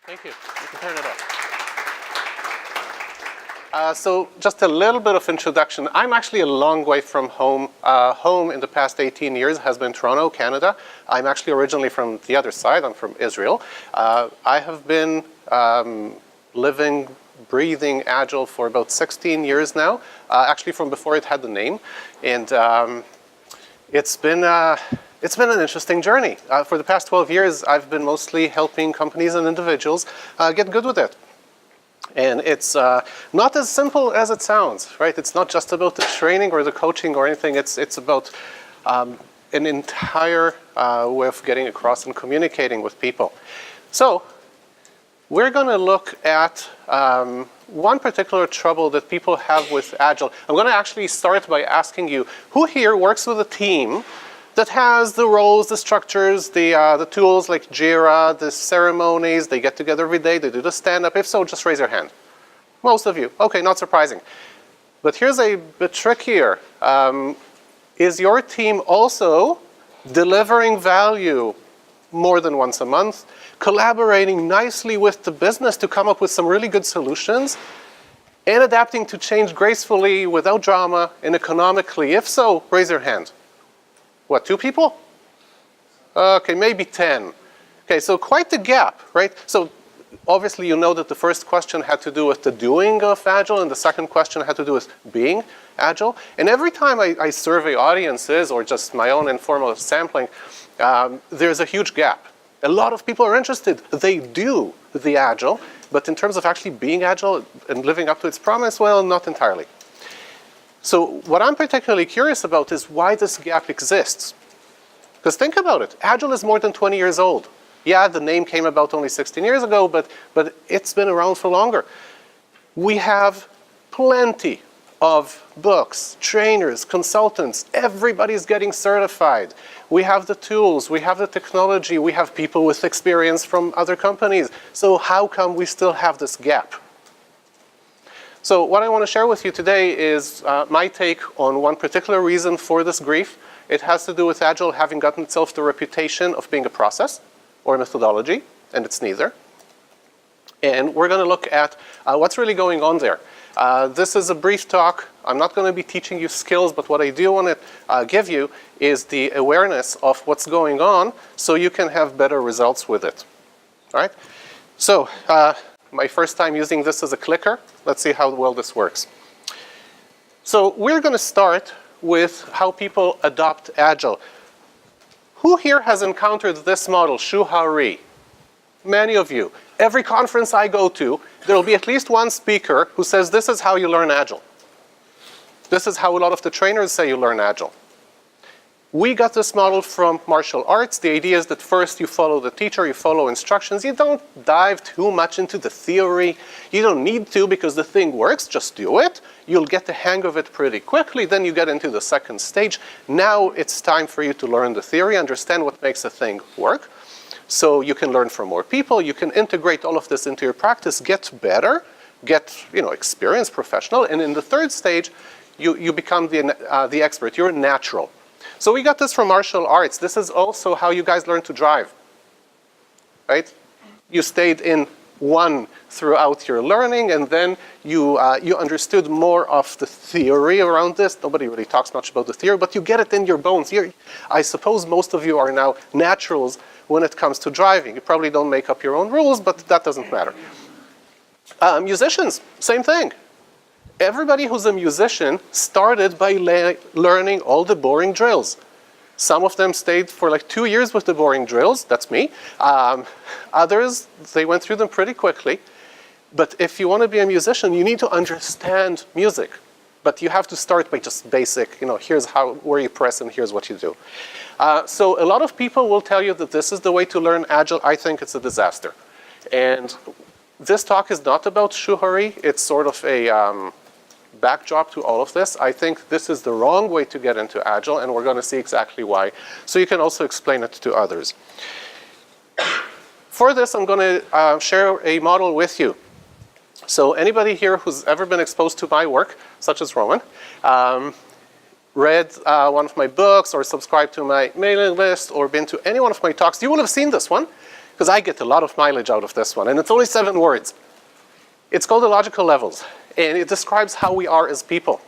Thank you. You can turn it off. So just a little bit of introduction. I'm actually a long way from home. Home in the past 18 years has been Toronto, Canada. I'm actually originally from the other side. I'm from Israel. I have been living, breathing Agile for about 16 years now, actually from before it had the name. And it's been an interesting journey. For the past 12 years, I've been mostly helping companies and individuals get good with it. And it's not as simple as it sounds, right? It's not just about the training or the coaching or anything. It's about an entire way of getting across and communicating with people. So we're going to look at one particular trouble that people have with Agile. I'm going to actually start by asking you, who here works with a team that has the roles, the structures, the tools like Jira, the ceremonies, they get together every day, they do the stand-up? If so, just raise your hand. Most of you. Okay, not surprising. But here's a bit trickier. Is your team also delivering value more than once a month, collaborating nicely with the business to come up with some really good solutions, and adapting to change gracefully without drama and economically? If so, raise your hand. What, 2 people? Okay, maybe 10. Okay, so quite the gap, right? So obviously you know that the first question had to do with the doing of Agile, and the second question had to do with being Agile. And every time I survey audiences, or just my own informal sampling, there's a huge gap. A lot of people are interested. They do the Agile, but in terms of actually being Agile and living up to its promise, well, not entirely. So what I'm particularly curious about is why this gap exists. Because think about it, Agile is more than 20 years old. Yeah, the name came about only 16 years ago, but it's been around for longer. We have plenty of books, trainers, consultants. Everybody's getting certified. We have the tools, we have the technology, we have people with experience from other companies. So how come we still have this gap? So what I want to share with you today is my take on one particular reason for this grief. It has to do with Agile having gotten itself the reputation of being a process or a methodology, and it's neither. And we're going to look at what's really going on there. This is a brief talk. I'm not going to be teaching you skills, but what I do want to give you is the awareness of what's going on so you can have better results with it. All right? So my first time using this as a clicker. Let's see how well this works. So we're going to start with how people adopt Agile. Who here has encountered this model, Shuhari? Many of you. Every conference I go to, there will be at least one speaker who says this is how you learn Agile. This is how a lot of the trainers say you learn Agile. We got this model from martial arts. The idea is that first you follow the teacher, you follow instructions. You don't dive too much into the theory. You don't need to because the thing works, just do it. You'll get the hang of it pretty quickly. Then you get into the second stage. Now it's time for you to learn the theory, understand what makes a thing work. So you can learn from more people. You can integrate all of this into your practice, get better, get experience, professional. And in the third stage, you become the expert. You're a natural. So we got this from martial arts. This is also how you guys learn to drive, right? You stayed in one throughout your learning, and then you understood more of the theory around this. Nobody really talks much about the theory, but you get it in your bones. I suppose most of you are now naturals when it comes to driving. You probably don't make up your own rules, but that doesn't matter. Musicians, same thing. Everybody who's a musician started by learning all the boring drills. Some of them stayed for like 2 years with the boring drills. That's me. Others, they went through them pretty quickly. But if you want to be a musician, you need to understand music. But you have to start by just basic, here's where you press and here's what you do. So a lot of people will tell you that this is the way to learn Agile. I think it's a disaster. And this talk is not about Shuhari. It's sort of a backdrop to all of this. I think this is the wrong way to get into Agile, and we're going to see exactly why. So you can also explain it to others. For this, I'm going to share a model with you. So anybody here who's ever been exposed to my work, such as Roman, read one of my books or subscribed to my mailing list or been to any one of my talks, you will have seen this one. because I get a lot of mileage out of this one, and it's only 7 words. It's called the logical levels, and it describes how we are as people.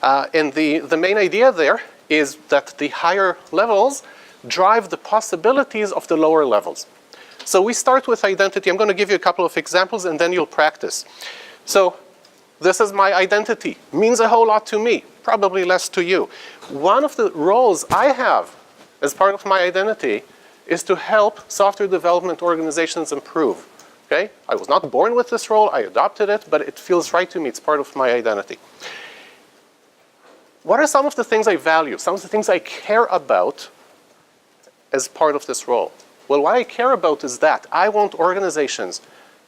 And the main idea there is that the higher levels drive the possibilities of the lower levels. So we start with identity. I'm going to give you a couple of examples, and then you'll practice. So this is my identity. Means a whole lot to me, probably less to you. One of the roles I have as part of my identity is to help software development organizations improve. Okay? I was not born with this role. I adopted it, but it feels right to me. It's part of my identity. What are some of the things I value? Some of the things I care about as part of this role? Well, what I care about is that I want organizations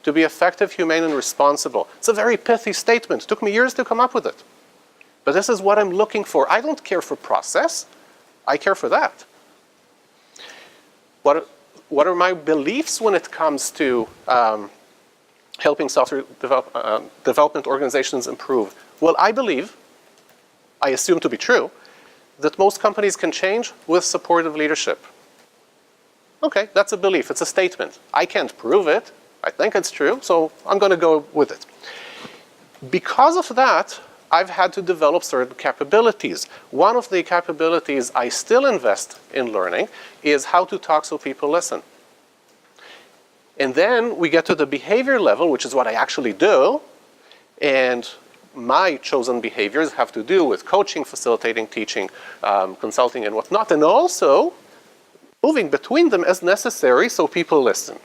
to be effective, humane, and responsible. It's a very pithy statement. It took me years to come up with it. But this is what I'm looking for. I don't care for process. I care for that. What are my beliefs when it comes to helping software development organizations improve? Well, I believe, I assume to be true, that most companies can change with supportive leadership. Okay, that's a belief. It's a statement. I can't prove it. I think it's true, so I'm going to go with it. Because of that, I've had to develop certain capabilities. One of the capabilities I still invest in learning is how to talk so people listen. And then we get to the behavior level, which is what I actually do. And my chosen behaviors have to do with coaching, facilitating, teaching, consulting, and whatnot. And also moving between them as necessary so people listen.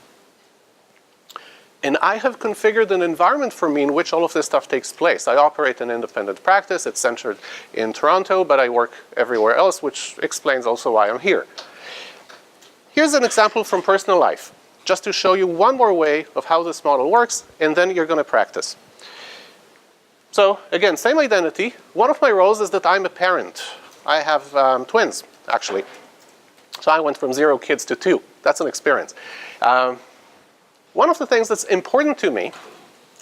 And I have configured an environment for me in which all of this stuff takes place. I operate an independent practice. It's centered in Toronto, but I work everywhere else, which explains also why I'm here. Here's an example from personal life, just to show you one more way of how this model works, and then you're going to practice. So again, same identity. One of my roles is that I'm a parent. I have twins, actually. So I went from 0 kids to 2. That's an experience. One of the things that's important to me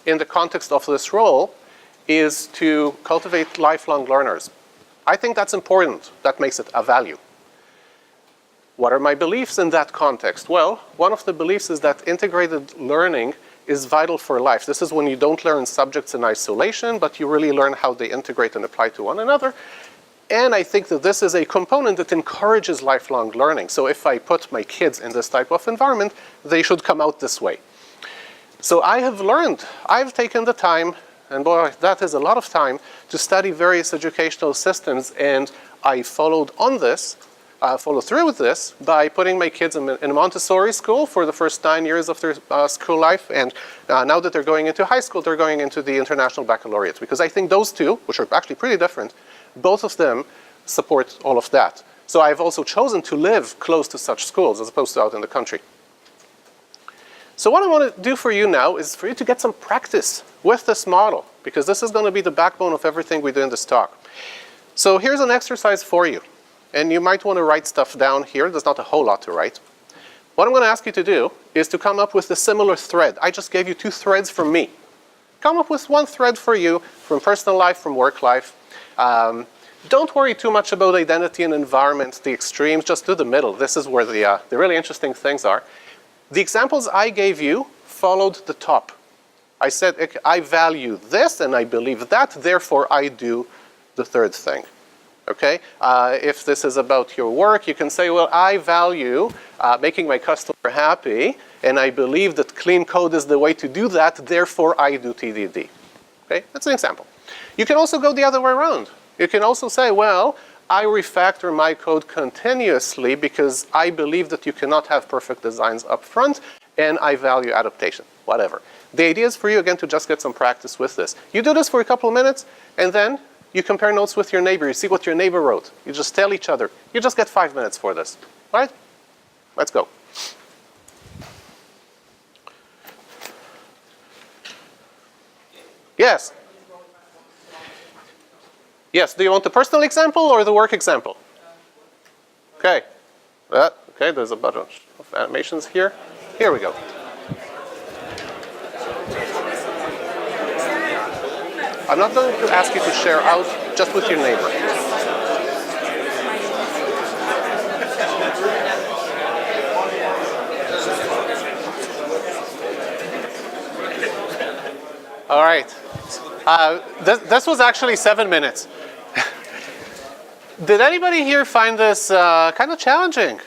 in the context of this role is to cultivate lifelong learners. I think that's important. That makes it a value. What are my beliefs in that context? Well, one of the beliefs is that integrated learning is vital for life. This is when you don't learn subjects in isolation, but you really learn how they integrate and apply to one another. And I think that this is a component that encourages lifelong learning. So if I put my kids in this type of environment, they should come out this way. So I have learned, I've taken the time, and boy, that is a lot of time, to study various educational systems, and I followed through with this by putting my kids in a Montessori school for the first 9 years of their school life, and now that they're going into high school, they're going into the International Baccalaureate, because I think those two, which are actually pretty different, both of them support all of that. So I've also chosen to live close to such schools as opposed to out in the country. So what I want to do for you now is for you to get some practice with this model, because this is going to be the backbone of everything we do in this talk. So here's an exercise for you. And you might want to write stuff down here. There's not a whole lot to write. What I'm going to ask you to do is to come up with a similar thread. I just gave you 2 threads from me. Come up with 1 thread for you from personal life, from work life. Don't worry too much about identity and environment, the extremes. Just do the middle. This is where the really interesting things are. The examples I gave you followed the top. I said, I value this and I believe that, therefore I do the 3rd thing. Okay? If this is about your work, you can say, well, I value making my customer happy, and I believe that clean code is the way to do that, therefore I do TDD. Okay? That's an example. You can also go the other way around. You can also say, well, I refactor my code continuously because I believe that you cannot have perfect designs up front, and I value adaptation, whatever. The idea is for you, again, to just get some practice with this. You do this for a couple of minutes, and then you compare notes with your neighbor. You see what your neighbor wrote. You just tell each other. You just get 5 minutes for this. All right? Let's go. Yes? Yes, do you want the personal example or the work example? Okay. Okay, there's a bunch of animations here. Here we go. I'm not going to ask you to share out, just with your neighbor. All right. This was actually 7 minutes. Did anybody here find this kind of challenging?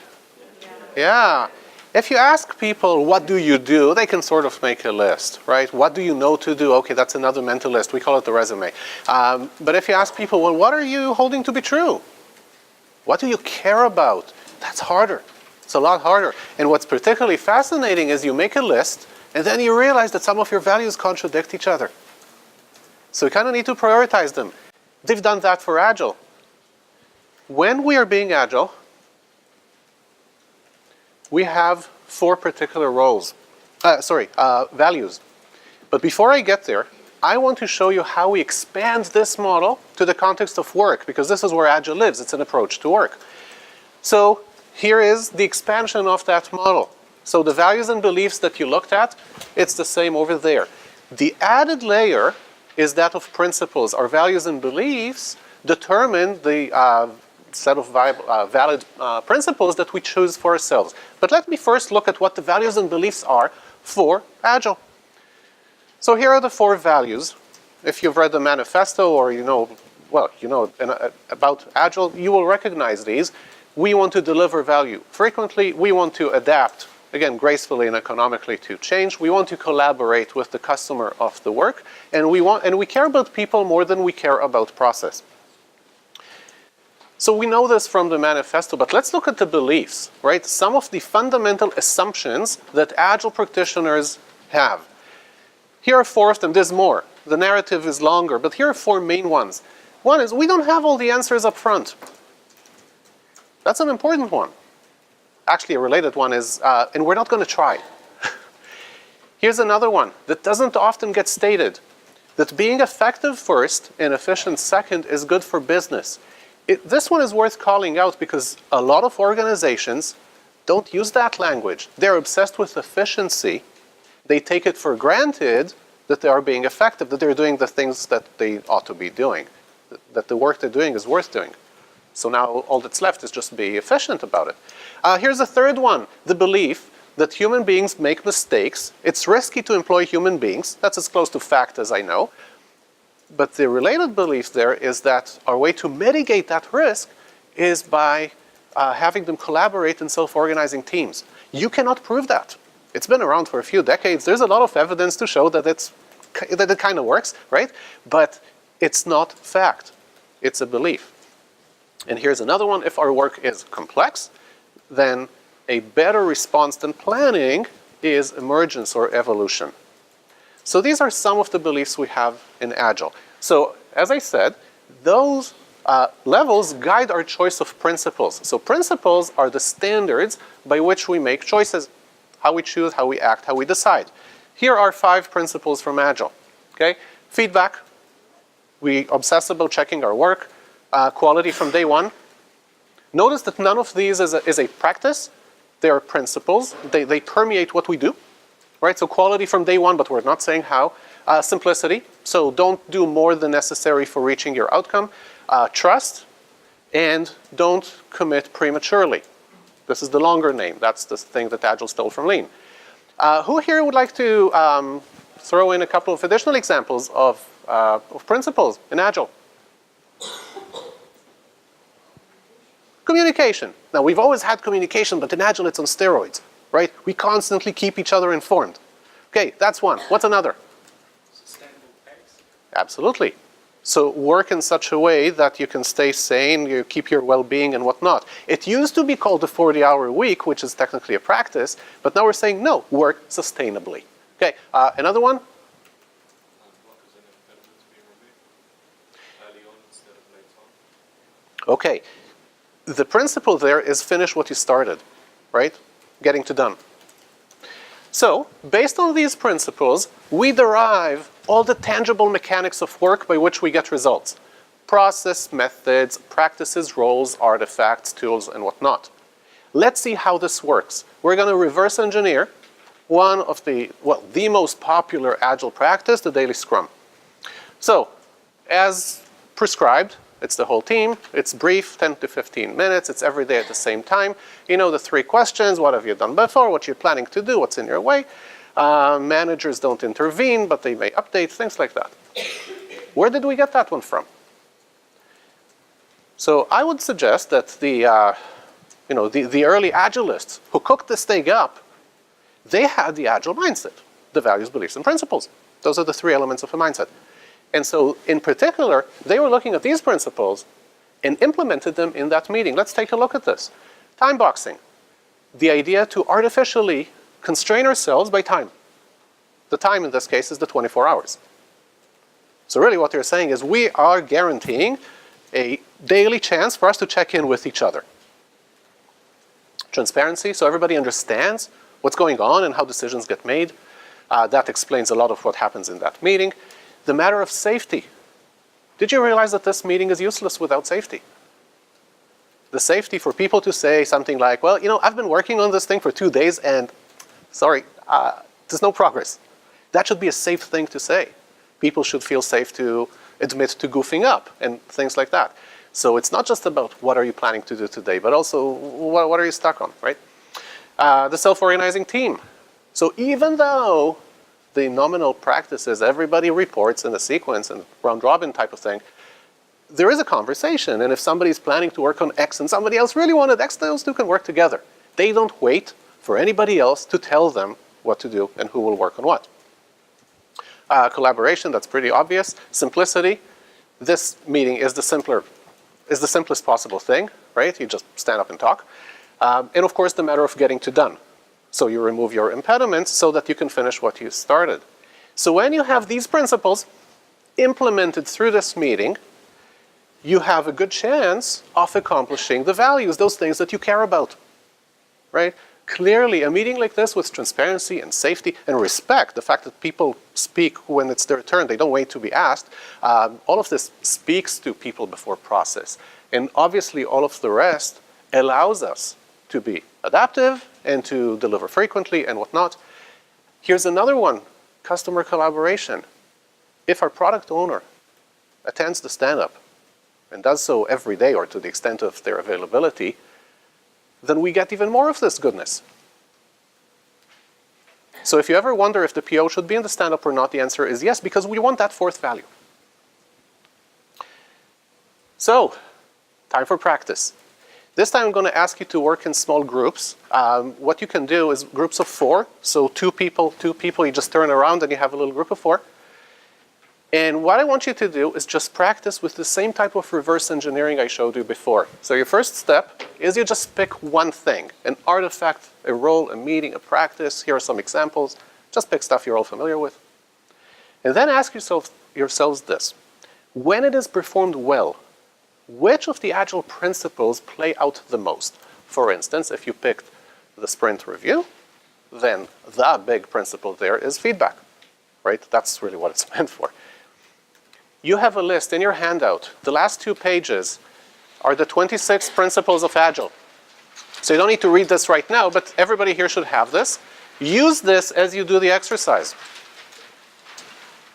Yeah. If you ask people, what do you do? They can sort of make a list, right? What do you know to do? Okay, that's another mental list. We call it the resume. But if you ask people, well, what are you holding to be true? What do you care about? That's harder. It's a lot harder. And what's particularly fascinating is you make a list, and then you realize that some of your values contradict each other. So you kind of need to prioritize them. They've done that for Agile. When we are being Agile, we have 4 particular values. But before I get there, I want to show you how we expand this model to the context of work, because this is where Agile lives. It's an approach to work. So here is the expansion of that model. So the values and beliefs that you looked at, it's the same over there. The added layer is that of principles. Our values and beliefs determine the set of valid principles that we choose for ourselves. But let me first look at what the values and beliefs are for Agile. So here are the 4 values. If you've read the manifesto or you know about Agile, you will recognize these. We want to deliver value frequently. We want to adapt, again, gracefully and economically to change. We want to collaborate with the customer of the work. And we care about people more than we care about process. So we know this from the manifesto, but let's look at the beliefs, right? Some of the fundamental assumptions that Agile practitioners have. Here are 4 of them. There's more. The narrative is longer, but here are 4 main ones. One is we don't have all the answers up front. That's an important one. Actually, a related one is, and we're not going to try. Here's another one that doesn't often get stated, that being effective first and efficient second is good for business. This one is worth calling out because a lot of organizations don't use that language. They're obsessed with efficiency. They take it for granted that they are being effective, that they're doing the things that they ought to be doing, that the work they're doing is worth doing. So now all that's left is just be efficient about it. Here's a third one, the belief that human beings make mistakes. It's risky to employ human beings. That's as close to fact as I know. But the related belief there is that our way to mitigate that risk is by having them collaborate in self-organizing teams. You cannot prove that. It's been around for a few decades. There's a lot of evidence to show that it kind of works, right? But it's not fact. It's a belief. And here's another one. If our work is complex, then a better response than planning is emergence or evolution. So these are some of the beliefs we have in Agile. So as I said, those levels guide our choice of principles. So principles are the standards by which we make choices, how we choose, how we act, how we decide. Here are 5 principles from Agile. Okay? Feedback. We obsess about checking our work. Quality from day one. Notice that none of these is a practice. They are principles. They permeate what we do. Right? So quality from day one, but we're not saying how. Simplicity. So don't do more than necessary for reaching your outcome. Trust. And don't commit prematurely. This is the longer name. That's the thing that Agile stole from Lean. Who here would like to throw in a couple of additional examples of principles in Agile? Communication. Now, we've always had communication, but in Agile it's on steroids, right? We constantly keep each other informed. Okay, that's one. What's another? Sustainable pace. Absolutely. So work in such a way that you can stay sane, you keep your well-being and whatnot. It used to be called the 40-hour week, which is technically a practice, but now we're saying, no, work sustainably. Okay, another one? Blockers and impediments being removed early on instead of late on. Okay. The principle there is finish what you started, right? Getting to done. So, based on these principles, we derive all the tangible mechanics of work by which we get results. Process, methods, practices, roles, artifacts, tools, and whatnot. Let's see how this works. We're going to reverse engineer one of the most popular Agile practice, the daily Scrum. So, as prescribed, it's the whole team. It's brief, 10 to 15 minutes. It's every day at the same time. You know the 3 questions. What have you done before? What you're planning to do? What's in your way? Managers don't intervene, but they may update, things like that. Where did we get that one from? So I would suggest that the early Agilists who cooked this thing up, they had the Agile mindset, the values, beliefs, and principles. Those are the three elements of a mindset. And so in particular, they were looking at these principles and implemented them in that meeting. Let's take a look at this. Time boxing. The idea to artificially constrain ourselves by time. The time in this case is the 24 hours. So really what they're saying is we are guaranteeing a daily chance for us to check in with each other. Transparency, so everybody understands what's going on and how decisions get made. That explains a lot of what happens in that meeting. The matter of safety. Did you realize that this meeting is useless without safety? The safety for people to say something like, well, I've been working on this thing for 2 days and, sorry, there's no progress. That should be a safe thing to say. People should feel safe to admit to goofing up and things like that. So it's not just about what are you planning to do today, but also what are you stuck on, right? The self-organizing team. So even though the nominal practice is everybody reports in a sequence and round robin type of thing, there is a conversation. And if somebody's planning to work on X and somebody else really wanted X, those two can work together. They don't wait for anybody else to tell them what to do and who will work on what. Collaboration, that's pretty obvious. Simplicity. This meeting is the simplest possible thing, right? You just stand up and talk. And of course, the matter of getting to done. So you remove your impediments so that you can finish what you started. So when you have these principles implemented through this meeting, you have a good chance of accomplishing the values, those things that you care about, right? Clearly, a meeting like this with transparency and safety and respect, the fact that people speak when it's their turn, they don't wait to be asked, all of this speaks to people before process. And obviously, all of the rest allows us to be adaptive and to deliver frequently and whatnot. Here's another one, customer collaboration. If our product owner attends the stand-up and does so every day or to the extent of their availability, then we get even more of this goodness. So if you ever wonder if the PO should be in the stand-up or not, the answer is yes, because we want that fourth value. So, time for practice. This time I'm going to ask you to work in small groups. What you can do is groups of 4. So two people, you just turn around and you have a little group of 4. And what I want you to do is just practice with the same type of reverse engineering I showed you before. So your first step is you just pick one thing, an artifact, a role, a meeting, a practice. Here are some examples. Just pick stuff you're all familiar with. And then ask yourselves this. When it is performed well, which of the Agile principles play out the most? For instance, if you picked the sprint review, then the big principle there is feedback, right? That's really what it's meant for. You have a list in your handout. The last 2 pages are the 26 principles of Agile. So you don't need to read this right now, but everybody here should have this. Use this as you do the exercise.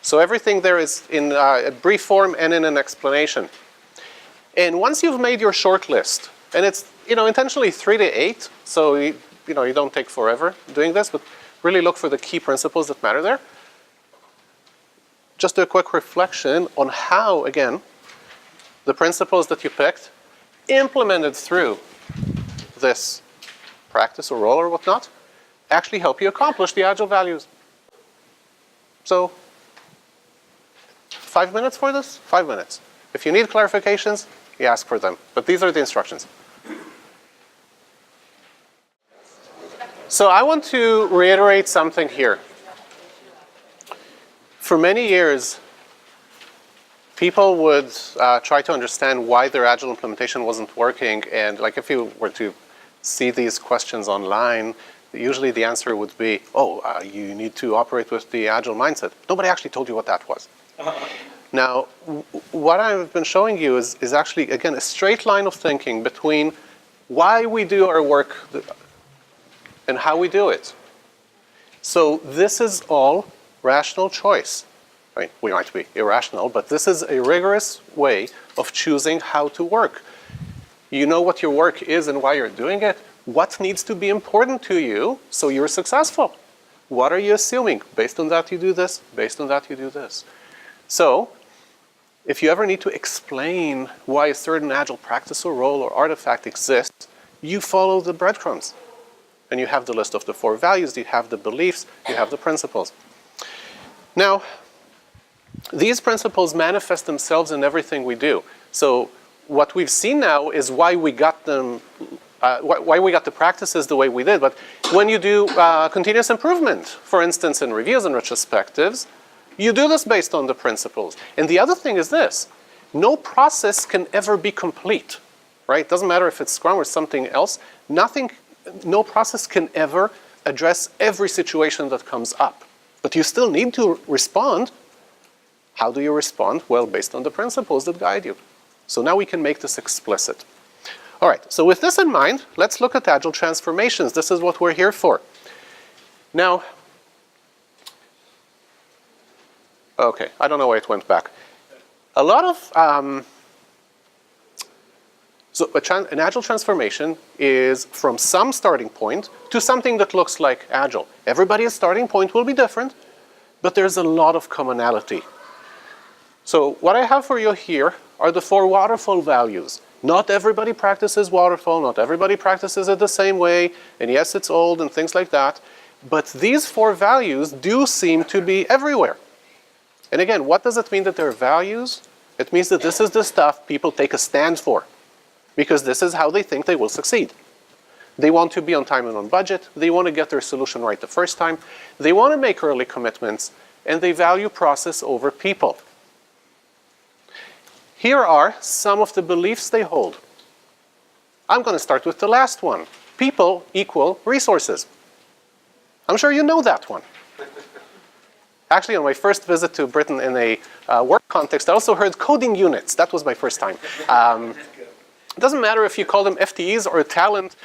So everything there is in a brief form and in an explanation. And once you've made your short list, and it's intentionally 3 to 8, so you don't take forever doing this, but really look for the key principles that matter there. Just do a quick reflection on how, again, the principles that you picked, implemented through this practice or role or whatnot, actually help you accomplish the Agile values. So, 5 minutes for this? 5 minutes. If you need clarifications, you ask for them. But these are the instructions. So I want to reiterate something here. For many years, people would try to understand why their Agile implementation wasn't working. And like if you were to see these questions online, usually the answer would be, you need to operate with the Agile mindset. Nobody actually told you what that was. Now, what I've been showing you is actually, again, a straight line of thinking between why we do our work and how we do it. So this is all rational choice. I mean, we might be irrational, but this is a rigorous way of choosing how to work. You know what your work is and why you're doing it. What needs to be important to you so you're successful? What are you assuming? Based on that, you do this. Based on that, you do this. So if you ever need to explain why a certain Agile practice or role or artifact exists, you follow the breadcrumbs. And you have the list of the 4 values, you have the beliefs, you have the principles. Now, these principles manifest themselves in everything we do. So what we've seen now is why we got them, why we got the practices the way we did. But when you do continuous improvement, for instance, in reviews and retrospectives, you do this based on the principles. And the other thing is this: no process can ever be complete, right? Doesn't matter if it's Scrum or something else. No process can ever address every situation that comes up. But you still need to respond. How do you respond? Well, based on the principles that guide you. So now we can make this explicit. All right, so with this in mind, let's look at Agile transformations. This is what we're here for. Now, okay, I don't know why it went back. A lot of, so an Agile transformation is from some starting point to something that looks like Agile. Everybody's starting point will be different, but there's a lot of commonality. So what I have for you here are the 4 Waterfall values. Not everybody practices Waterfall, not everybody practices it the same way, and yes, it's old and things like that, but these 4 values do seem to be everywhere. And again, what does it mean that they're values? It means that this is the stuff people take a stand for, because this is how they think they will succeed. They want to be on time and on budget, they want to get their solution right the first time, they want to make early commitments, and they value process over people. Here are some of the beliefs they hold. I'm going to start with the last one. People equal resources. I'm sure you know that one. Actually, on my first visit to Britain in a work context, I also heard coding units. That was my first time. It doesn't matter if you call them FTEs or talent,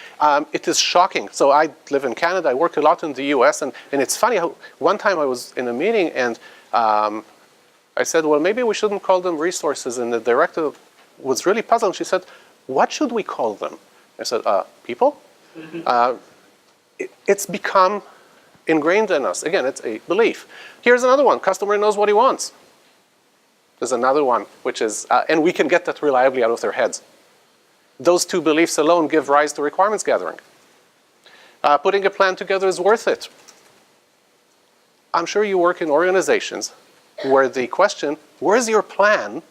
it is shocking. So I live in Canada, I work a lot in the US, and it's funny how one time I was in a meeting and I said, well, maybe we shouldn't call them resources. And the director was really puzzled. She said, what should we call them? I said, people? It's become ingrained in us. Again, it's a belief. Here's another one. Customer knows what he wants. There's another one, which is, and we can get that reliably out of their heads. Those 2 beliefs alone give rise to requirements gathering. Putting a plan together is worth it. I'm sure you work in organizations where the question, where's your plan,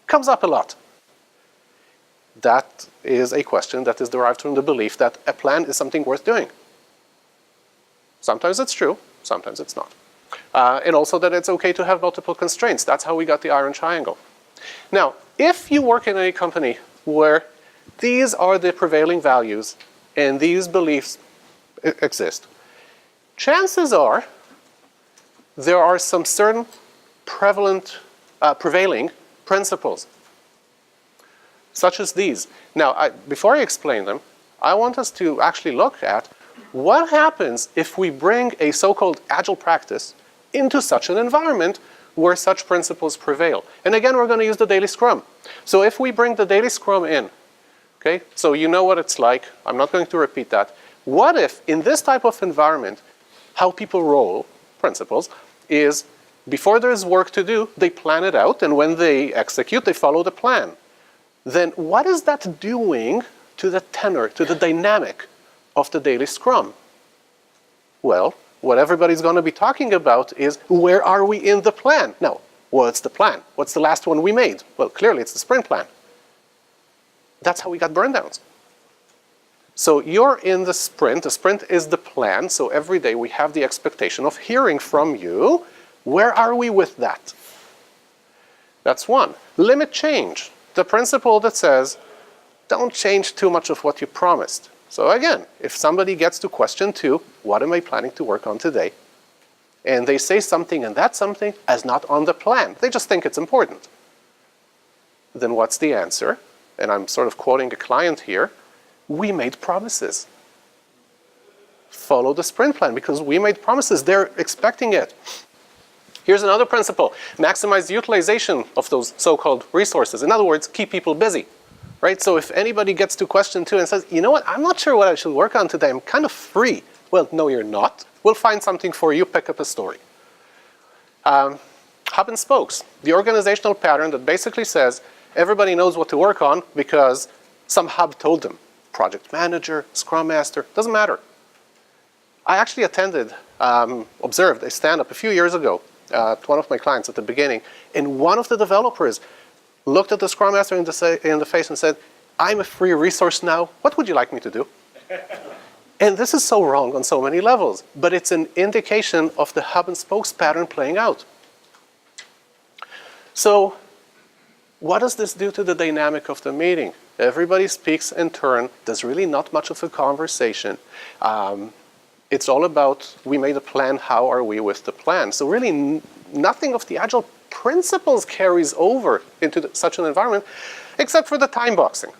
comes up a lot. That is a question that is derived from the belief that a plan is something worth doing. Sometimes it's true, sometimes it's not. And also that it's okay to have multiple constraints. That's how we got the iron triangle. Now, if you work in a company where these are the prevailing values and these beliefs exist, chances are there are some certain prevailing principles, such as these. Now, before I explain them, I want us to actually look at what happens if we bring a so-called Agile practice into such an environment where such principles prevail. And again, we're going to use the daily Scrum. So if we bring the daily Scrum in, okay, so you know what it's like. I'm not going to repeat that. What if, in this type of environment, how people roll principles is before there's work to do, they plan it out, and when they execute, they follow the plan. Then what is that doing to the tenor, to the dynamic of the daily Scrum? Well, what everybody's going to be talking about is, where are we in the plan? Now, what's the plan? What's the last one we made? Well, clearly it's the sprint plan. That's how we got burn downs. So you're in the sprint is the plan, so every day we have the expectation of hearing from you. Where are we with that? That's one. Limit change. The principle that says, don't change too much of what you promised. So again, if somebody gets to question 2, what am I planning to work on today? And they say something, and that something is not on the plan. They just think it's important. Then what's the answer? And I'm sort of quoting a client here. We made promises. Follow the sprint plan, because we made promises. They're expecting it. Here's another principle. Maximize the utilization of those so-called resources. In other words, keep people busy. Right? So if anybody gets to question 2 and says, you know what, I'm not sure what I should work on today. I'm kind of free. Well, no, you're not. We'll find something for you, pick up a story. Hub and spokes, the organizational pattern that basically says everybody knows what to work on because some hub told them. Project manager, scrum master, doesn't matter. I actually observed a stand-up a few years ago at one of my clients at the beginning, and one of the developers looked at the scrum master in the face and said, I'm a free resource now, what would you like me to do? And this is so wrong on so many levels, but it's an indication of the hub and spokes pattern playing out. So what does this do to the dynamic of the meeting? Everybody speaks in turn. There's really not much of a conversation. It's all about, we made a plan, how are we with the plan? So really nothing of the Agile principles carries over into such an environment, except for the time boxing.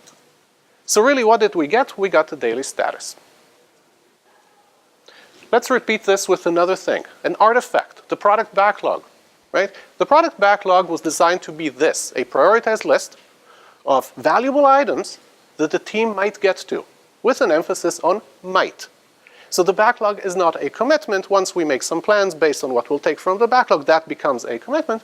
So really what did we get? We got the daily status. Let's repeat this with another thing, an artifact, the product backlog. Right? The product backlog was designed to be this, a prioritized list of valuable items that the team might get to, with an emphasis on might. So the backlog is not a commitment. Once we make some plans based on what we'll take from the backlog, that becomes a commitment.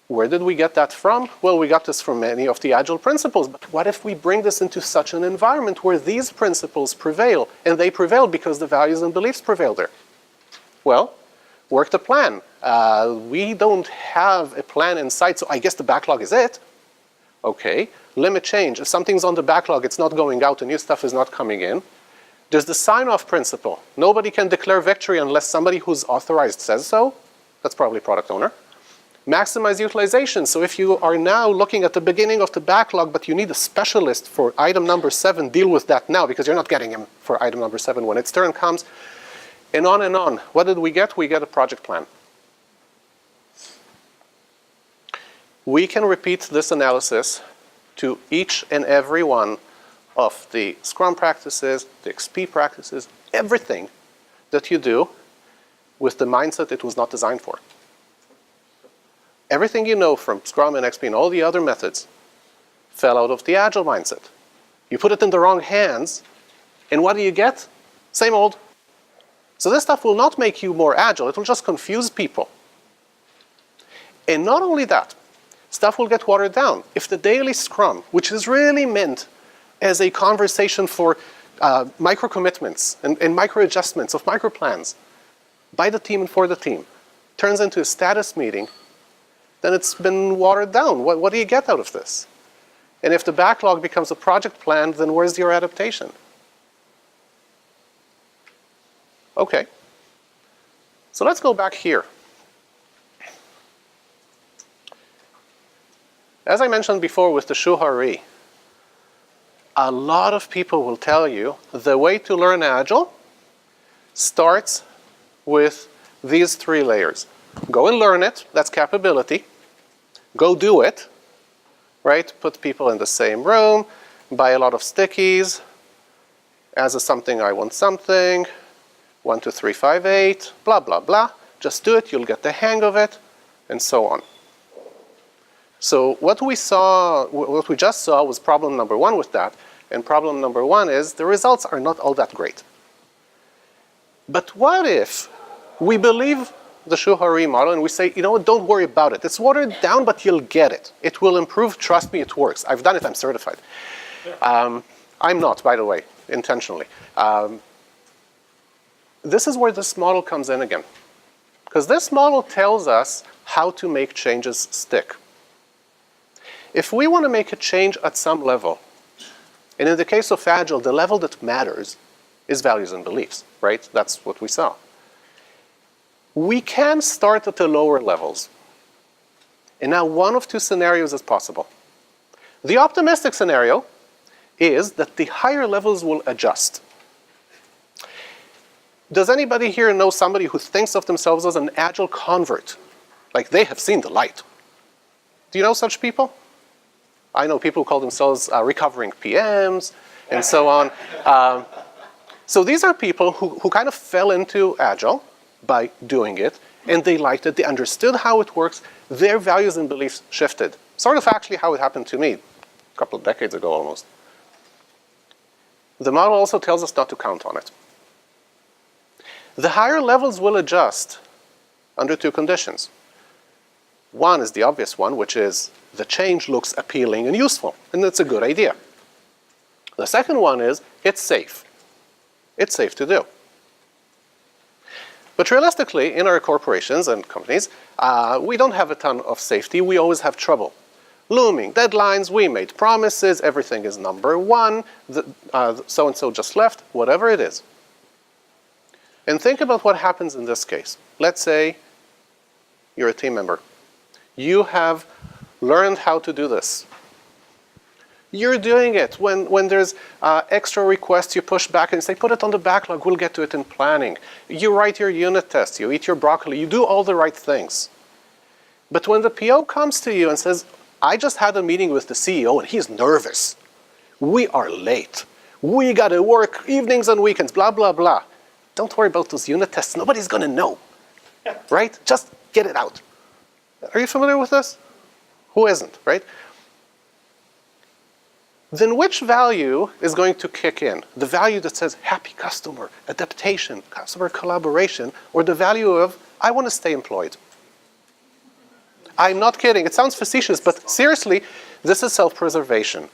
Where did we get that from? Well, we got this from many of the Agile principles, but what if we bring this into such an environment where these principles prevail, and they prevail because the values and beliefs prevail there? Well, work the plan. We don't have a plan in sight, so I guess the backlog is it. Okay, limit change. If something's on the backlog, it's not going out, the new stuff is not coming in. There's the sign-off principle. Nobody can declare victory unless somebody who's authorized says so. That's probably product owner. Maximize utilization. So if you are now looking at the beginning of the backlog, but you need a specialist for item number 7, deal with that now because you're not getting him for item number 7 when its turn comes. And on and on. What did we get? We get a project plan. We can repeat this analysis to each and every one of the Scrum practices, the XP practices, everything that you do with the mindset it was not designed for. Everything you know from Scrum and XP and all the other methods fell out of the Agile mindset. You put it in the wrong hands, and what do you get? Same old. So this stuff will not make you more agile, it will just confuse people. And not only that, stuff will get watered down. If the daily Scrum, which is really meant as a conversation for micro commitments and micro adjustments of micro plans by the team and for the team, turns into a status meeting, then it's been watered down. What do you get out of this? And if the backlog becomes a project plan, then where's your adaptation? Okay, so let's go back here. As I mentioned before with the Shuhari, a lot of people will tell you the way to learn Agile starts with these 3 layers. Go and learn it, that's capability. Go do it, right? Put people in the same room, buy a lot of stickies. As a something, I want something. 1, 2, 3, 5, 8, blah, blah, blah. Just do it, you'll get the hang of it, and so on. So what we just saw was problem number 1 with that. And problem number 1 is the results are not all that great. But what if we believe the Shuhari model and we say, you know what, don't worry about it. It's watered down, but you'll get it. It will improve, trust me, it works. I've done it, I'm certified. I'm not, by the way, intentionally. This is where this model comes in again. Because this model tells us how to make changes stick. If we want to make a change at some level, and in the case of Agile, the level that matters is values and beliefs, right? That's what we saw. We can start at the lower levels. And now one of 2 scenarios is possible. The optimistic scenario is that the higher levels will adjust. Does anybody here know somebody who thinks of themselves as an Agile convert? Like they have seen the light. Do you know such people? I know people who call themselves recovering PMs and so on. So these are people who kind of fell into Agile by doing it, and they liked it, they understood how it works, their values and beliefs shifted. Sort of actually how it happened to me a couple of decades ago almost. The model also tells us not to count on it. The higher levels will adjust under two conditions. One is the obvious one, which is the change looks appealing and useful, and it's a good idea. The second one is it's safe. It's safe to do. But realistically, in our corporations and companies, we don't have a ton of safety. We always have trouble. Looming deadlines, we made promises, everything is number one, so-and-so just left, whatever it is. And think about what happens in this case. Let's say you're a team member. You have learned how to do this. You're doing it. When there's extra requests, you push back and say, put it on the backlog, we'll get to it in planning. You write your unit tests, you eat your broccoli, you do all the right things. But when the PO comes to you and says, I just had a meeting with the CEO and he's nervous. We are late. We gotta work evenings and weekends, blah, blah, blah. Don't worry about those unit tests. Nobody's gonna know, right? Just get it out. Are you familiar with this? Who isn't, right? Then which value is going to kick in? The value that says happy customer, adaptation, customer collaboration, or the value of I want to stay employed? I'm not kidding. It sounds facetious, but seriously, this is self-preservation.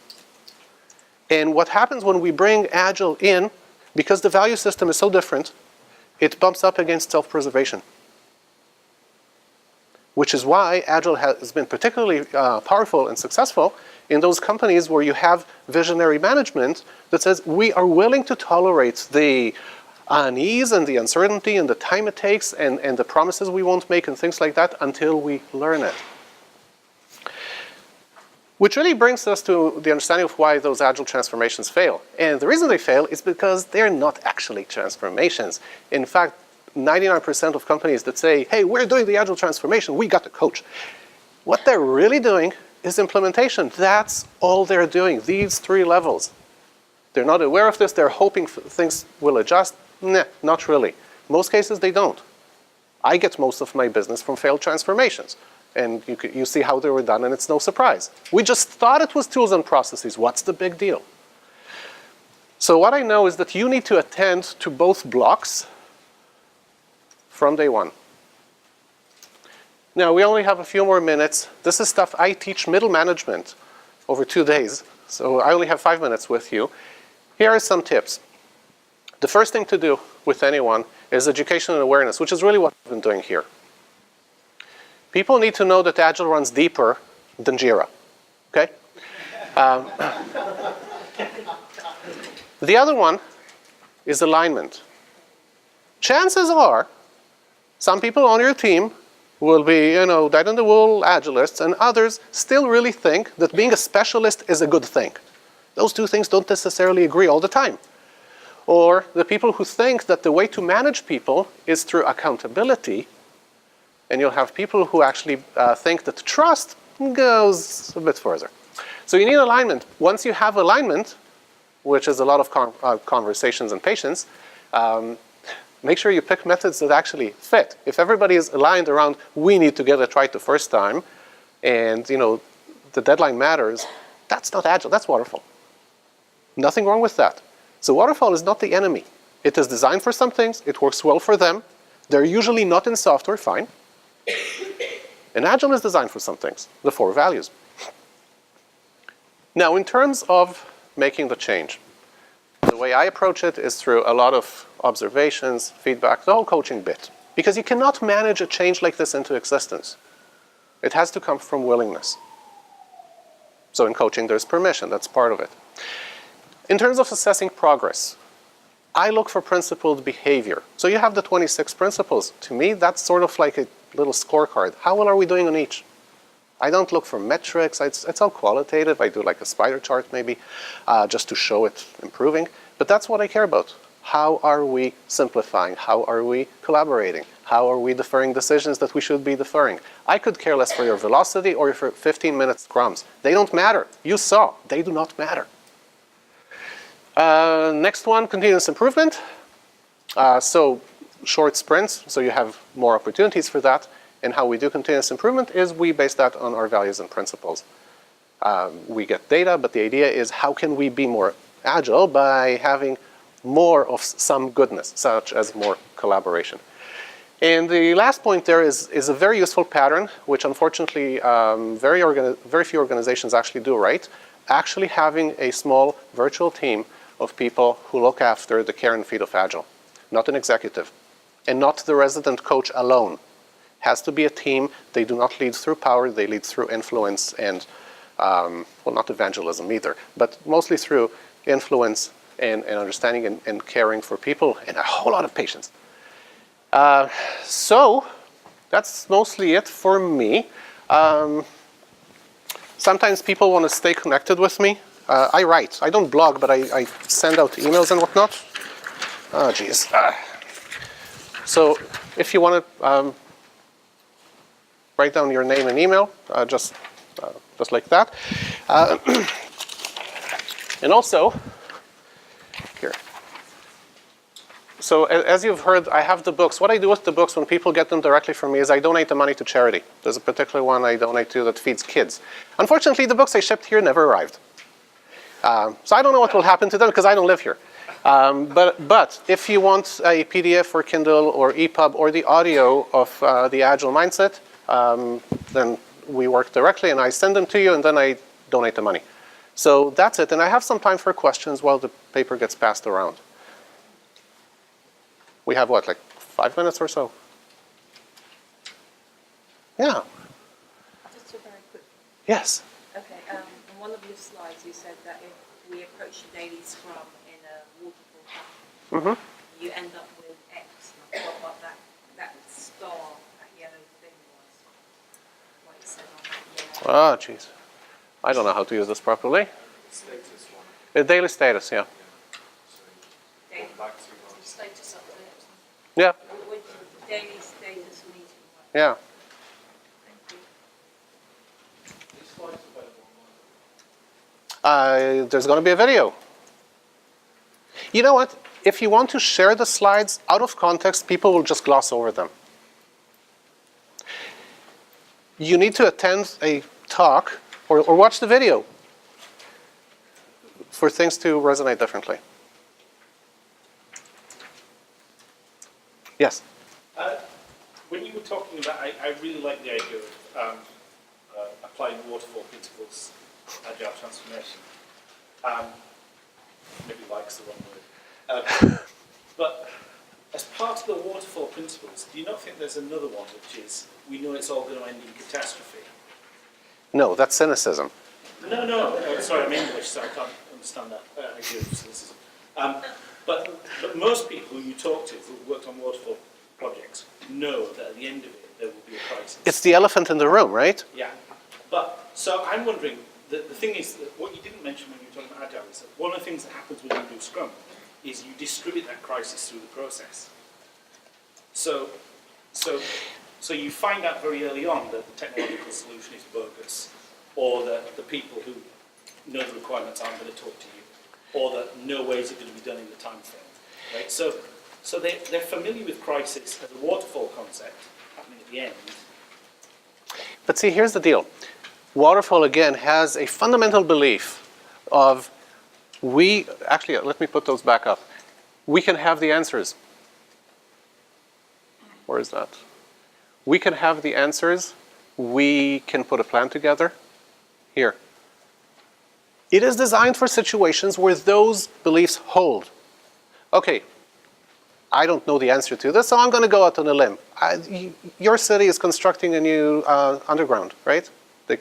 And what happens when we bring Agile in, because the value system is so different, it bumps up against self-preservation. Which is why Agile has been particularly powerful and successful in those companies where you have visionary management that says, we are willing to tolerate the unease and the uncertainty and the time it takes and the promises we won't make and things like that until we learn it. Which really brings us to the understanding of why those Agile transformations fail. And the reason they fail is because they're not actually transformations. In fact, 99% of companies that say, hey, we're doing the Agile transformation, we got the coach. What they're really doing is implementation. That's all they're doing, these three levels. They're not aware of this, they're hoping things will adjust. Nah, not really. Most cases they don't. I get most of my business from failed transformations. And you see how they were done and it's no surprise. We just thought it was tools and processes. What's the big deal? So what I know is that you need to attend to both blocks from day one. Now, we only have a few more minutes. This is stuff I teach middle management over 2 days. So I only have 5 minutes with you. Here are some tips. The first thing to do with anyone is education and awareness, which is really what I've been doing here. People need to know that Agile runs deeper than Jira, okay? The other one is alignment. Chances are, some people on your team will be, dyed-in-the-wool Agilists, and others still really think that being a specialist is a good thing. Those two things don't necessarily agree all the time. Or the people who think that the way to manage people is through accountability, and you'll have people who actually think that trust goes a bit further. So you need alignment. Once you have alignment, which is a lot of conversations and patience, make sure you pick methods that actually fit. If everybody is aligned around, we need to get it right the first time, and the deadline matters, that's not Agile, that's Waterfall. Nothing wrong with that. So Waterfall is not the enemy. It is designed for some things, it works well for them. They're usually not in software, fine. And Agile is designed for some things, the 4 values. Now, in terms of making the change, the way I approach it is through a lot of observations, feedback, the whole coaching bit. Because you cannot manage a change like this into existence. It has to come from willingness. So in coaching, there's permission, that's part of it. In terms of assessing progress, I look for principled behavior. So you have the 26 principles. To me, that's sort of like a little scorecard. How well are we doing on each? I don't look for metrics. It's all qualitative. I do like a spider chart maybe, just to show it improving. But that's what I care about. How are we simplifying? How are we collaborating? How are we deferring decisions that we should be deferring? I could care less for your velocity or for 15-minute scrums. They don't matter. You saw. They do not matter. Next one, continuous improvement. So short sprints, so you have more opportunities for that. And how we do continuous improvement is we base that on our values and principles. We get data, but the idea is how can we be more agile by having more of some goodness, such as more collaboration. And the last point there is a very useful pattern, which unfortunately very few organizations actually do right. Actually having a small virtual team of people who look after the care and feed of Agile. Not an executive. And not the resident coach alone. Has to be a team. They do not lead through power. They lead through influence and, well, not evangelism either, but mostly through influence and understanding and caring for people and a whole lot of patience. So that's mostly it for me. Sometimes people want to stay connected with me. I write. I don't blog, but I send out emails and whatnot. Oh, geez. So if you want to write down your name and email, just like that. And also, here. So as you've heard, I have the books. What I do with the books when people get them directly from me is I donate the money to charity. There's a particular one I donate to that feeds kids. Unfortunately, the books I shipped here never arrived. So I don't know what will happen to them because I don't live here. But if you want a PDF or Kindle or EPUB or the audio of the Agile Mindset, then we work directly and I send them to you and then I donate the money. So that's it. And I have some time for questions while the paper gets passed around. We have what, like 5 minutes or so? Yeah. Just a very quick. Yes. Okay. On one of your slides, you said that if we approach the daily Scrum in a waterfall pattern, you end up with X. And I thought what that star, that yellow thing was. What it said on that yellow. Oh, jeez. I don't know how to use this properly. Status one. A daily status, yeah. So Daily back to status update. Yeah. With the daily status meeting. Yeah. Thank you. these slides available online. There's going to be a video. You know what? If you want to share the slides out of context, people will just gloss over them. You need to attend a talk or watch the video for things to resonate differently. Yes? When you were talking about, I really like the idea of applying waterfall principles, agile transformation. Maybe like's the wrong word. But as part of the waterfall principles, do you not think there's another one, which is we know it's all going to end in catastrophe? No, that's cynicism. No, sorry, I'm English, so I can't understand that idea of cynicism. But most people who you talk to who've worked on waterfall projects know that at the end of it, there will be a crisis. It's the elephant in the room, right? Yeah. But, so I'm wondering, the thing is that what you didn't mention when you were talking about Agile is that one of the things that happens when you do Scrum is you distribute that crisis through the process. So you find out very early on that the technological solution is bogus, or that the people who know the requirements aren't going to talk to you, or that no way is it going to be done in the time frame. Right? So they're familiar with crisis as a waterfall concept happening at the end. But see, here's the deal. Waterfall, again, has a fundamental belief of actually, let me put those back up. We can have the answers. Where is that? We can have the answers. We can put a plan together. Here. It is designed for situations where those beliefs hold. Okay, I don't know the answer to this, so I'm going to go out on a limb. Your city is constructing a new underground, right? They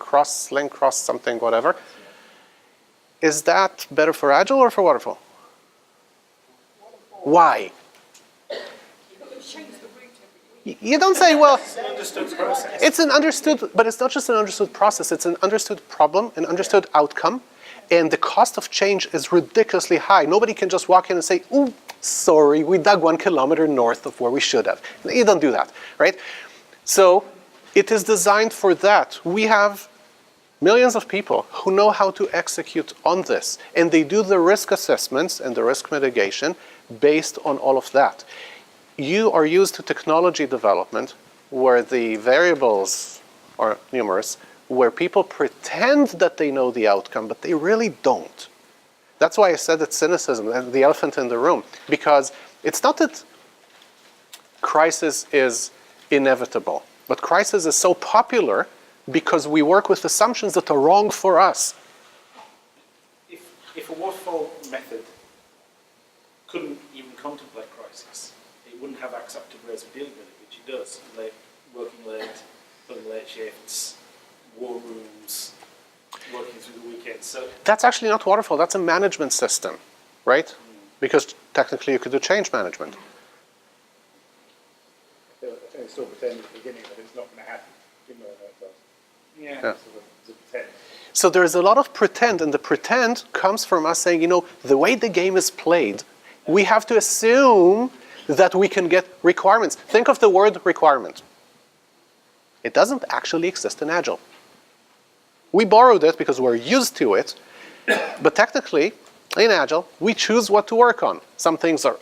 link cross something, whatever. Is that better for Agile or for Waterfall? Why? You don't say, well, It's an understood process. it's an understood, but it's not just an understood process, it's an understood problem, an understood outcome, and the cost of change is ridiculously high. Nobody can just walk in and say, ooh, sorry, we dug 1 kilometer north of where we should have. You don't do that, right? So it is designed for that. We have millions of people who know how to execute on this, and they do the risk assessments and the risk mitigation based on all of that. You are used to technology development where the variables are numerous, where people pretend that they know the outcome, but they really don't. That's why I said it's cynicism, the elephant in the room, because it's not that crisis is inevitable. But crisis is so popular because we work with assumptions that are wrong for us. If a waterfall method couldn't even contemplate crisis, it wouldn't have accepted ways of dealing with it, which it does. Working late, pulling late shifts, war rooms, working through the weekends. So That's actually not Waterfall, that's a management system, right? Because technically you could do change management. They still pretend at the beginning that it's not going to happen, even though it does. yeah. Sort of, it's a pretend. So there's a lot of pretend, and the pretend comes from us saying, you know, the way the game is played, we have to assume that we can get requirements. Think of the word requirement. It doesn't actually exist in Agile. We borrowed it because we're used to it, but technically, in Agile, we choose what to work on. Some things are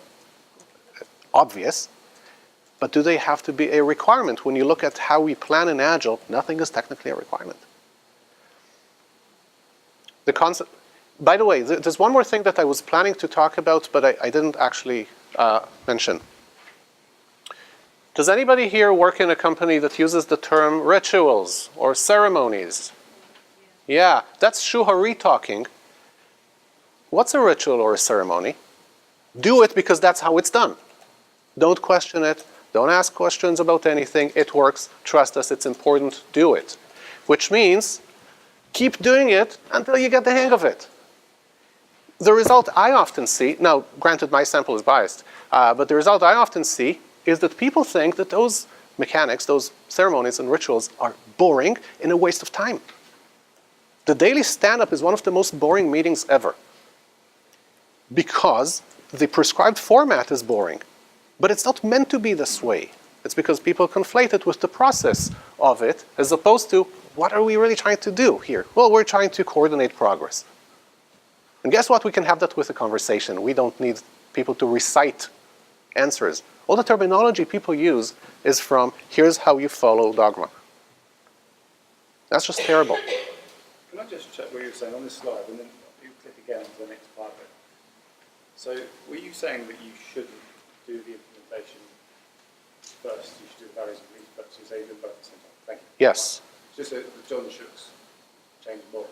obvious, but do they have to be a requirement? When you look at how we plan in Agile, nothing is technically a requirement. The concept, by the way, there's one more thing that I was planning to talk about, but I didn't actually mention. Does anybody here work in a company that uses the term rituals or ceremonies? Yeah, that's Shuhari talking. What's a ritual or a ceremony? Do it because that's how it's done. Don't question it. Don't ask questions about anything. It works. Trust us. It's important. Do it. Which means keep doing it until you get the hang of it. The result I often see, now granted my sample is biased, but the result I often see is that people think that those mechanics, those ceremonies and rituals are boring and a waste of time. The daily stand-up is one of the most boring meetings ever because the prescribed format is boring. But it's not meant to be this way. It's because people conflate it with the process of it as opposed to what are we really trying to do here? Well, we're trying to coordinate progress. And guess what? We can have that with a conversation. We don't need people to recite answers. All the terminology people use is from here's how you follow dogma. That's just terrible. Can I just check what you were saying on this slide, and then you click again to the next part of it? So, were you saying that you shouldn't do the implementation first? You should do the values and reason first. You say you do both at the same time. Thank you. Yes. It's just the John Shook's change model.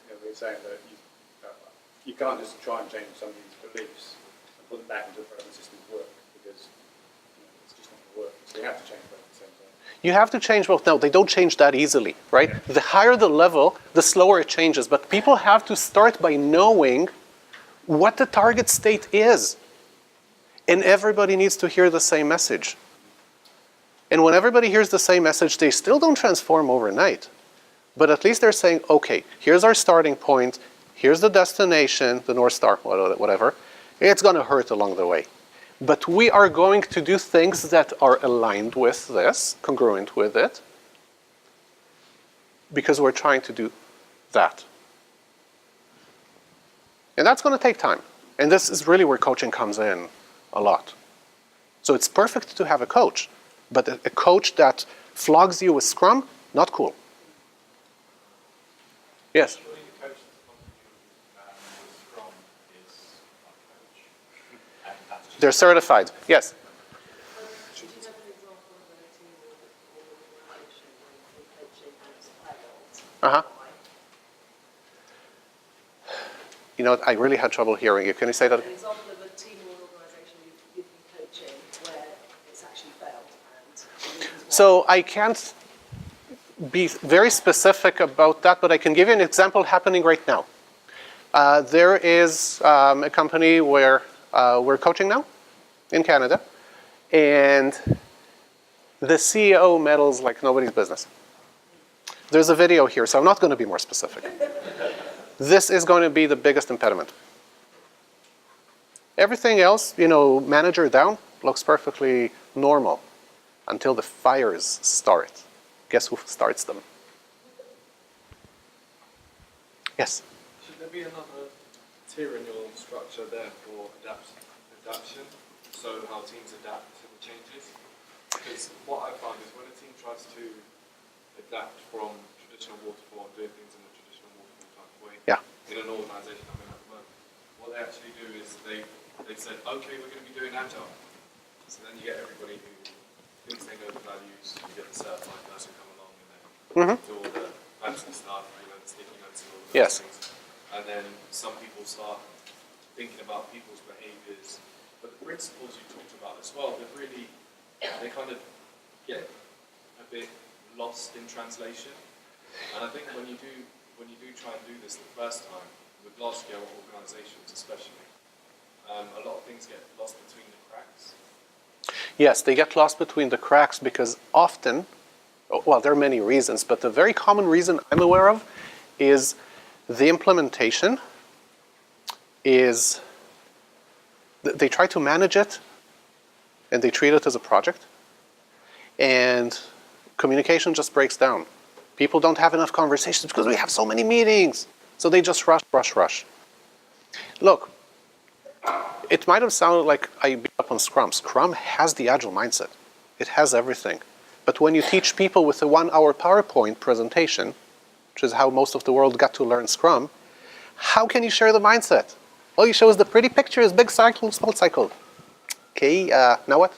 You know, we're saying that you can't just try and change somebody's beliefs and put them back into a program system to work because it's just not going to work. So you have to change both at the same time. You have to change both. No, they don't change that easily, right? Yeah. The higher the level, the slower it changes. But people have to start by knowing what the target state is. And everybody needs to hear the same message. And when everybody hears the same message, they still don't transform overnight. But at least they're saying, okay, here's our starting point. Here's the destination, the North Star, whatever. It's going to hurt along the way. But we are going to do things that are aligned with this, congruent with it, because we're trying to do that. And that's going to take time. And this is really where coaching comes in a lot. So it's perfect to have a coach, but a coach that flogs you with Scrum, not cool. Yes? They're certified, yes. Uh-huh. You know, I really had trouble hearing you. Can you say that? An example of a team or an organisation you've been coaching where it's actually failed. So I can't be very specific about that, but I can give you an example happening right now. There is a company where we're coaching now in Canada, and the CEO meddles like nobody's business. There's a video here, so I'm not going to be more specific. This is going to be the biggest impediment. Everything else, you know, manager down, looks perfectly normal until the fires start. Guess who starts them? Yes? Should there be another tier in your structure there for adaptation, so how teams adapt to the changes? Because what I find is when a team tries to adapt from traditional waterfall and doing things in a traditional waterfall type way, Yeah. in an organisation I'm in at the moment, what they actually do is they've said, okay, we're going to be doing Agile. So then you get everybody who thinks they know the values, you get the certified person come along and then do all the fancy stuff, the sticky notes and all of those Yes. things. And then some people start thinking about people's behaviours. But the principles you talked about as well, they kind of get a bit lost in translation. And I think when you do try and do this the first time, with large scale organisations especially, a lot of things get lost between the cracks. Yes, they get lost between the cracks because often, well, there are many reasons, but the very common reason I'm aware of is the implementation is they try to manage it and they treat it as a project, and communication just breaks down. People don't have enough conversations because we have so many meetings, so they just rush. Look, it might have sounded like I beat up on Scrum. Scrum has the Agile mindset. It has everything. But when you teach people with a 1-hour PowerPoint presentation, which is how most of the world got to learn Scrum, how can you share the mindset? All you show is the pretty pictures, big cycle, small cycle. Okay, now what?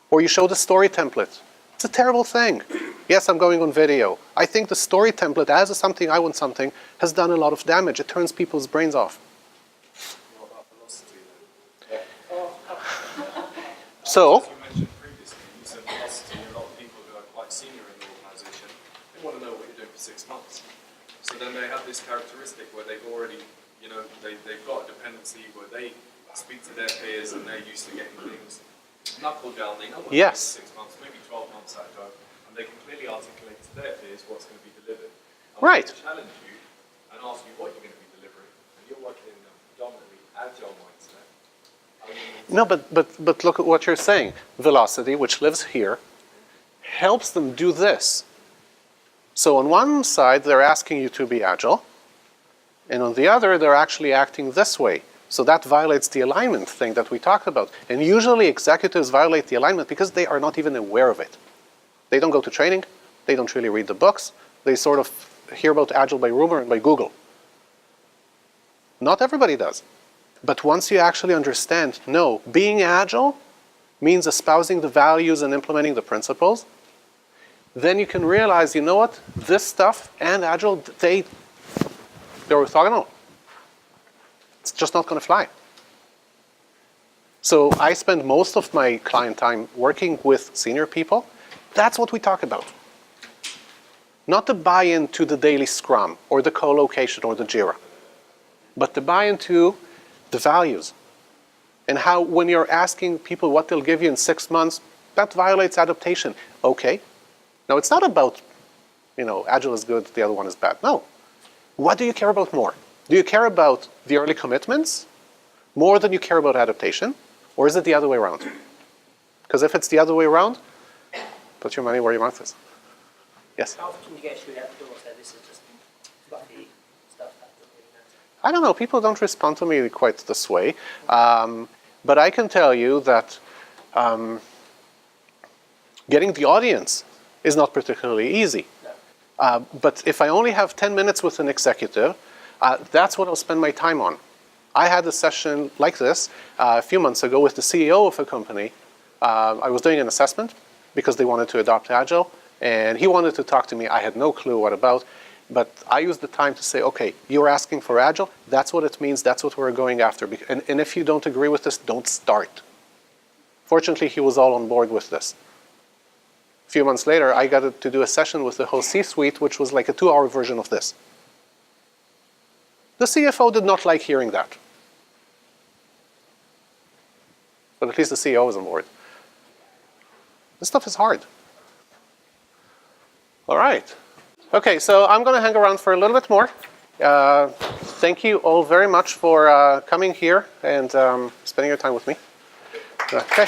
Or you show the story template. It's a terrible thing. Yes, I'm going on video. I think the story template, as a something, I want something, has done a lot of damage. It turns people's brains off. What about velocity then? So, As you mentioned previously, you said velocity, a lot of people who are quite senior in the organisation, they want to know what you're doing for 6 months. So then they have this characteristic where they've already, they've got a dependency where they speak to their peers and they're used to getting things knuckled down. They know what they're yes. doing for 6 months, maybe 12 months at a go, and they can clearly articulate to their peers what's going to be delivered. And Right. when they challenge you and ask you what you're going to be delivering, and you're working in a predominantly agile mindset. No, but look at what you're saying. Velocity, which lives here, helps them do this. So on one side, they're asking you to be agile, and on the other, they're actually acting this way. So that violates the alignment thing that we talked about. And usually executives violate the alignment because they are not even aware of it. They don't go to training. They don't really read the books. They sort of hear about Agile by rumor and by Google. Not everybody does. But once you actually understand, no, being agile means espousing the values and implementing the principles, then you can realize, you know what, this stuff and agile, they're orthogonal. It's just not going to fly. So I spend most of my client time working with senior people. That's what we talk about. Not the buy-in to the daily Scrum or the co-location or the Jira, but the buy-in to the values. And how when you're asking people what they'll give you in 6 months, that violates adaptation. Okay. Now it's not about, Agile is good, the other one is bad. No. What do you care about more? Do you care about the early commitments more than you care about adaptation? Or is it the other way around? Because if it's the other way around, put your money where your mouth is. Yes? How often do you get through that door? So this is just fluffy stuff that doesn't really matter. I don't know. People don't respond to me quite this way. But I can tell you that getting the audience is not particularly easy. No. But if I only have 10 minutes with an executive, that's what I'll spend my time on. I had a session like this a few months ago with the CEO of a company. I was doing an assessment because they wanted to adopt Agile, and he wanted to talk to me. I had no clue what about, but I used the time to say, okay, you're asking for Agile, that's what it means, that's what we're going after. And if you don't agree with this, don't start. Fortunately, he was all on board with this. A few months later, I got to do a session with the whole C-suite, which was like a 2-hour version of this. The CFO did not like hearing that. But at least the CEO was on board. This stuff is hard. All right. Okay, so I'm going to hang around for a little bit more. Thank you all very much for coming here and spending your time with me. Okay.